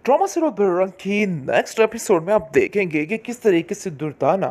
Drama serial Bajrang की next episode में आप देखेंगे कि किस तरीके से दुर्दाना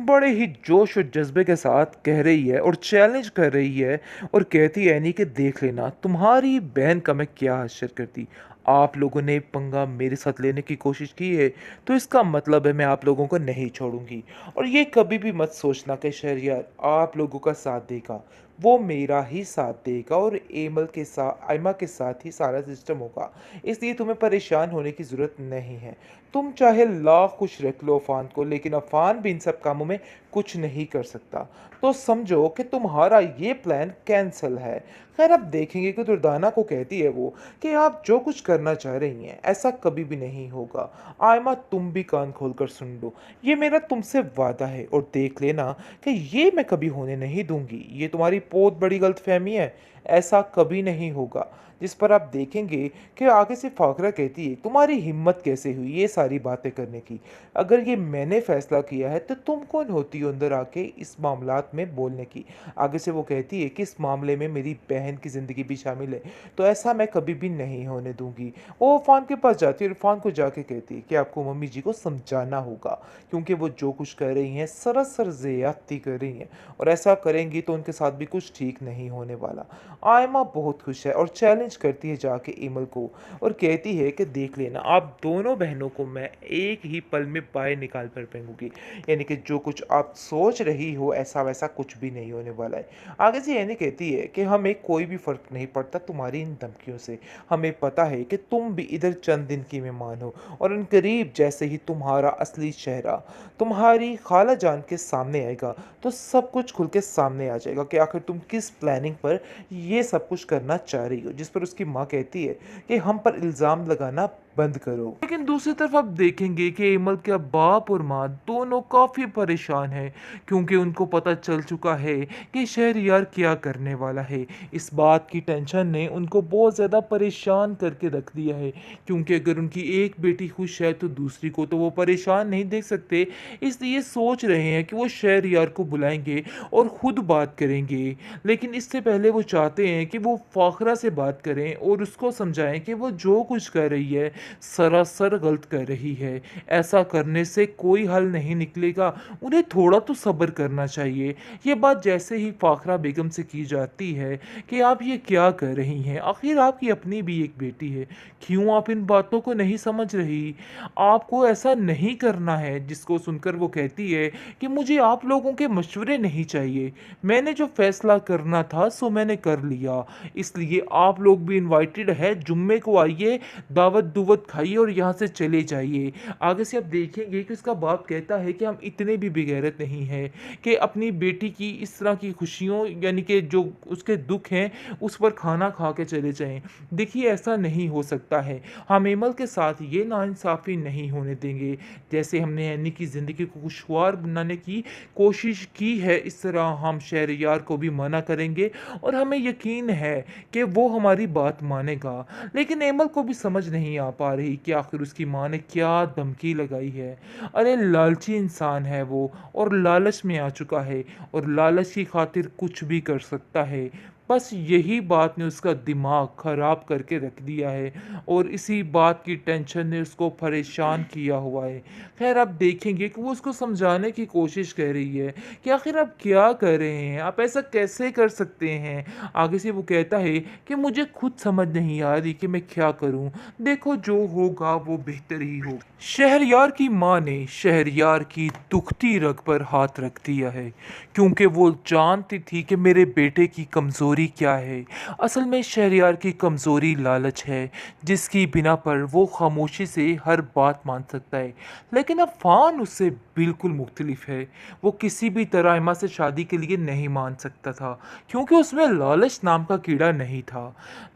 बड़े ही जोश और जज्बे के साथ कह रही है और चैलेंज कर रही है और कहती है नहीं कि देख लेना तुम्हारी बहन का मैं क्या हश्र करती। आप लोगों ने पंगा मेरे साथ लेने की कोशिश की है तो इसका मतलब है मैं आप लोगों को नहीं छोड़ूंगी। और ये कभी भी मत सोचना कि शहरियार आप लोगों का साथ देगा, वो मेरा ही साथ देगा और एमल के साथ आयमा के साथ ही सारा सिस्टम होगा। इसलिए तुम्हें परेशान होने की ज़रूरत नहीं है। तुम चाहे लाख खुश रख लो अफान को, लेकिन अफान भी इन सब कामों में कुछ नहीं कर सकता। तो समझो कि तुम्हारा ये प्लान कैंसिल है। खैर अब देखेंगे कि दुर्दाना को कहती है वो कि आप जो कुछ करना चाह रही हैं ऐसा कभी भी नहीं होगा। आयमा तुम भी कान खोल कर सुन लो, ये मेरा तुमसे वादा है और देख लेना कि ये मैं कभी होने नहीं दूंगी। ये तुम्हारी बहुत बड़ी गलतफहमी है, ऐसा कभी नहीं होगा। जिस पर आप देखेंगे कि आगे से फाकरा कहती है तुम्हारी हिम्मत कैसे हुई ये सारी बातें करने की। अगर ये मैंने फैसला किया है तो तुम कौन होती हो अंदर आके इस मामलात में बोलने की। आगे से वो कहती है कि इस मामले में मेरी बहन की ज़िंदगी भी शामिल है, तो ऐसा मैं कभी भी नहीं होने दूंगी। वो इरफान के पास जाती है और इरफान को जाके कहती है कि आपको मम्मी जी को समझाना होगा, क्योंकि वो जो कुछ कर रही हैं सरासर ज़्यादती कर रही हैं और ऐसा करेंगी तो उनके साथ भी कुछ ठीक नहीं होने वाला। आयमा बहुत खुश है और चैलेंज करती है जाके इमल को और कहती है कि देख लेना आप दोनों बहनों को मैं एक ही पल में बाहर निकाल कर फेंकूंगी। यानी कि जो कुछ आप सोच रही हो ऐसा वैसा कुछ भी नहीं होने वाला है। आगे से यानी कहती है कि हमें कोई भी फर्क नहीं पड़ता तुम्हारी इन धमकियों से। हमें पता है कि तुम भी इधर चंद दिन की मेहमान हो और इन करीब जैसे ही तुम्हारा असली चेहरा तुम्हारी खाला जान के सामने आएगा तो सब कुछ खुल के सामने आ जाएगा कि आखिर तुम किस प्लानिंग पर ये सब कुछ करना चाह रही हो। जिस पर उसकी माँ कहती है कि हम पर इल्ज़ाम लगाना बंद करो। लेकिन दूसरी तरफ आप देखेंगे कि इमल के बाप और माँ दोनों काफ़ी परेशान हैं, क्योंकि उनको पता चल चुका है कि शहरयार क्या करने वाला है। इस बात की टेंशन ने उनको बहुत ज़्यादा परेशान करके रख दिया है, क्योंकि अगर उनकी एक बेटी खुश है तो दूसरी को तो वो परेशान नहीं देख सकते। इसलिए सोच रहे हैं कि वो शहरयार को बुलाएंगे और ख़ुद बात करेंगे। लेकिन इससे पहले वो चाहते हैं कि वो फ़ाखरा से बात करें और उसको समझाएं कि वो जो कुछ कर रही है सरासर गलत कर रही है। ऐसा करने से कोई हल नहीं निकलेगा, उन्हें थोड़ा तो सब्र करना चाहिए। ये बात जैसे ही फ़ाखरा बेगम से की जाती है कि आप ये क्या कर रही हैं, आखिर आपकी अपनी भी एक बेटी है, क्यों आप इन बातों को नहीं समझ रही, आपको ऐसा नहीं करना है। जिसको सुनकर वो कहती है कि मुझे आप लोगों के मशवरे नहीं चाहिए, मैंने जो फैसला करना था सो मैंने कर लिया। इसलिए आप लोग भी इनवाइटेड है, जुम्मे को आइए, दावत दुवत खाइए और यहाँ से चले जाइए। आगे से आप देखेंगे कि उसका बाप कहता है कि हम इतने भी बेगैरत नहीं हैं कि अपनी बेटी की इस तरह की खुशियों यानी कि जो उसके दुख हैं उस पर खाना खा के चले जाएं। देखिए ऐसा नहीं हो सकता है, हम एमल के साथ ये नाइंसाफ़ी नहीं होने देंगे। जैसे हमने एनी की ज़िंदगी को खुशगवार बनाने की कोशिश की है इस तरह हम शहरयार को भी मना करेंगे और हमें यकीन है कि वो हमारी बात मानेगा। लेकिन एमल को भी समझ नहीं आ पा रही कि आखिर उसकी माँ ने क्या धमकी लगाई है। अरे लालची इंसान है वो और लालच में आ चुका है और लालच की खातिर कुछ भी कर सकता है। बस यही बात ने उसका दिमाग ख़राब करके रख दिया है और इसी बात की टेंशन ने उसको परेशान किया हुआ है। खैर आप देखेंगे कि वो उसको समझाने की कोशिश कर रही है कि आखिर आप क्या कर रहे हैं, आप ऐसा कैसे कर सकते हैं। आगे से वो कहता है कि मुझे खुद समझ नहीं आ रही कि मैं क्या करूं, देखो जो होगा वो बेहतर ही हो। शहरयार की माँ ने शहरयार की दुखती रग पर हाथ रख दिया है, क्योंकि वो जानती थी कि मेरे बेटे की कमज़ोरी क्या है। असल में शहरयार की कमज़ोरी लालच है, जिसकी बिना पर वो खामोशी से हर बात मान सकता है। लेकिन अफ़ान उससे बिल्कुल मुख्तलिफ है। वो किसी भी तरह एमा से शादी के लिए नहीं मान सकता था, क्योंकि उसमें लालच नाम का कीड़ा नहीं था।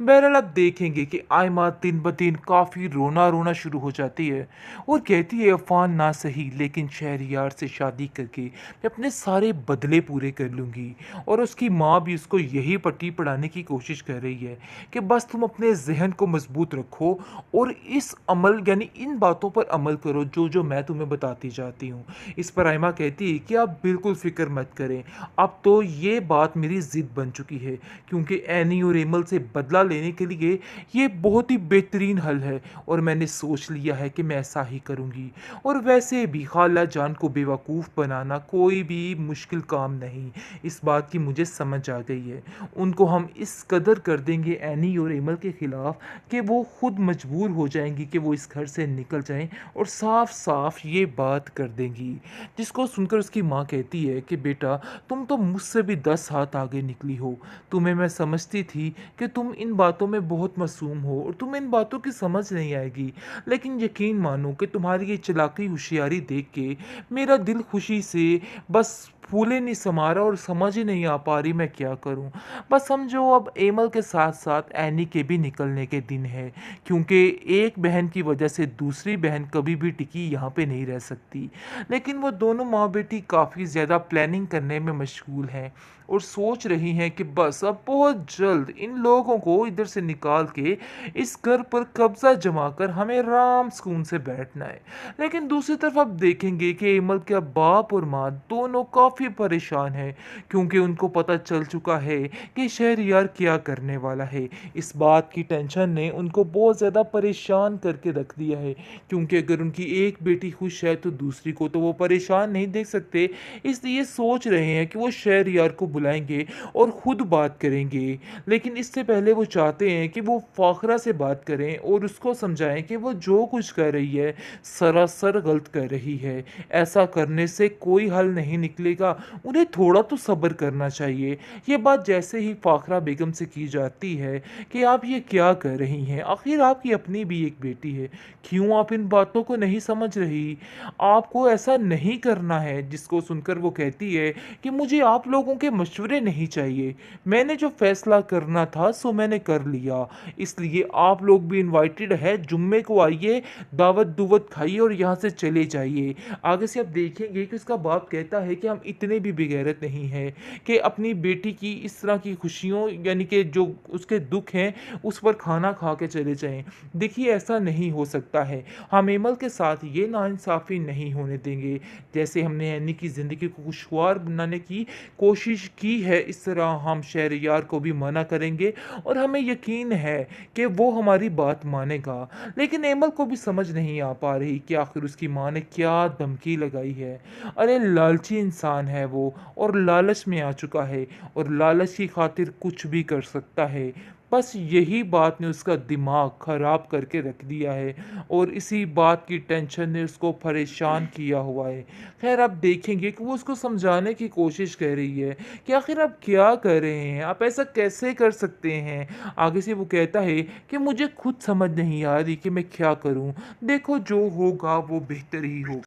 बहरहाल अब देखेंगे कि आयमा दिन ब दिन काफ़ी रोना रोना शुरू हो जाती है और कहती है अफ़ान ना सही लेकिन शहरयार से शादी करके मैं अपने सारे बदले पूरे कर लूँगी। और उसकी माँ भी उसको यही पट्टी पढ़ाने की कोशिश कर रही है कि बस तुम अपने ज़हन को मजबूत रखो और इस अमल यानी इन बातों पर अमल करो जो जो मैं तुम्हें बताती जाती हूँ। इस पर आयमा कहती है कि आप बिल्कुल फ़िक्र मत करें, अब तो ये बात मेरी ज़िद बन चुकी है, क्योंकि एनी और एमल से बदला लेने के लिए ये बहुत ही बेहतरीन हल है और मैंने सोच लिया है कि मैं ऐसा ही करूँगी। और वैसे भी खाला जान को बेवकूफ़ बनाना कोई भी मुश्किल काम नहीं, इस बात की मुझे समझ आ गई है। उनको हम इस कदर कर देंगे एनी और एमल के ख़िलाफ़ कि वो खुद मजबूर हो जाएंगी कि वो इस घर से निकल जाएं और साफ साफ ये बात कर देंगी। जिसको सुनकर उसकी माँ कहती है कि बेटा, तुम तो मुझसे भी 10 हाथ आगे निकली हो। तुम्हें मैं समझती थी कि तुम इन बातों में बहुत मासूम हो और तुम्हें इन बातों की समझ नहीं आएगी, लेकिन यकीन मानो कि तुम्हारी ये चालाकी होशियारी देख के मेरा दिल खुशी से बस फूले नहीं समा रहा और समझ ही नहीं आ पा रही मैं क्या करूं। बस समझो अब एमल के साथ साथ एनी के भी निकलने के दिन है, क्योंकि एक बहन की वजह से दूसरी बहन कभी भी टिकी यहाँ पे नहीं रह सकती। लेकिन वो दोनों माँ बेटी काफ़ी ज़्यादा प्लानिंग करने में मशगूल हैं और सोच रही हैं कि बस अब बहुत जल्द इन लोगों को इधर से निकाल के इस घर पर कब्जा जमा कर हमें आराम सुकून से बैठना है। लेकिन दूसरी तरफ आप देखेंगे कि एमल के बाप और माँ दोनों काफ़ी परेशान हैं, क्योंकि उनको पता चल चुका है कि शहरयार क्या करने वाला है। इस बात की टेंशन ने उनको बहुत ज़्यादा परेशान करके रख दिया है, क्योंकि अगर उनकी एक बेटी खुश है तो दूसरी को तो वो परेशान नहीं देख सकते। इसलिए सोच रहे हैं कि वो शहरयार को बुलाएंगे और ख़ुद बात करेंगे। लेकिन इससे पहले वो चाहते हैं कि वो फ़ाखरा से बात करें और उसको समझाएं कि वो जो कुछ कर रही है सरासर गलत कर रही है। ऐसा करने से कोई हल नहीं निकलेगा, उन्हें थोड़ा तो सब्र करना चाहिए। ये बात जैसे ही फ़ाखरा बेगम से की जाती है कि आप ये क्या कर रही हैं, आखिर आपकी अपनी भी एक बेटी है, क्यों आप इन बातों को नहीं समझ रही, आपको ऐसा नहीं करना है। जिसको सुनकर वो कहती है कि मुझे आप लोगों के मशवरे नहीं चाहिए, मैंने जो फैसला करना था सो मैंने कर लिया, इसलिए आप लोग भी इनवाइटेड है, जुम्मे को आइए, दावत दुवत खाइए और यहाँ से चले जाइए। आगे से आप देखेंगे कि उसका बाप कहता है कि हम इतने भी बेगैरत नहीं हैं कि अपनी बेटी की इस तरह की खुशियों यानी कि जो उसके दुख हैं उस पर खाना खा के चले जाएं। देखिए, ऐसा नहीं हो सकता है, हम एमल के साथ ये नाइंसाफ़ी नहीं होने देंगे। जैसे हमने एनी की ज़िंदगी को खुशगवार बनाने की कोशिश की है, इस तरह हम शहरयार को भी मना करेंगे और हमें यकीन है कि वो हमारी बात मानेगा। लेकिन एमल को भी समझ नहीं आ पा रही कि आखिर उसकी माँ ने क्या धमकी लगाई है। अरे लालची इंसान है वो, और लालच में आ चुका है और लालच की खातिर कुछ भी कर सकता है। बस यही बात ने उसका दिमाग ख़राब करके रख दिया है और इसी बात की टेंशन ने उसको परेशान किया हुआ है। खैर, आप देखेंगे कि वो उसको समझाने की कोशिश कर रही है कि आखिर आप क्या कर रहे हैं, आप ऐसा कैसे कर सकते हैं। आगे से वो कहता है कि मुझे खुद समझ नहीं आ रही कि मैं क्या करूं, देखो जो होगा वो बेहतर ही होगा।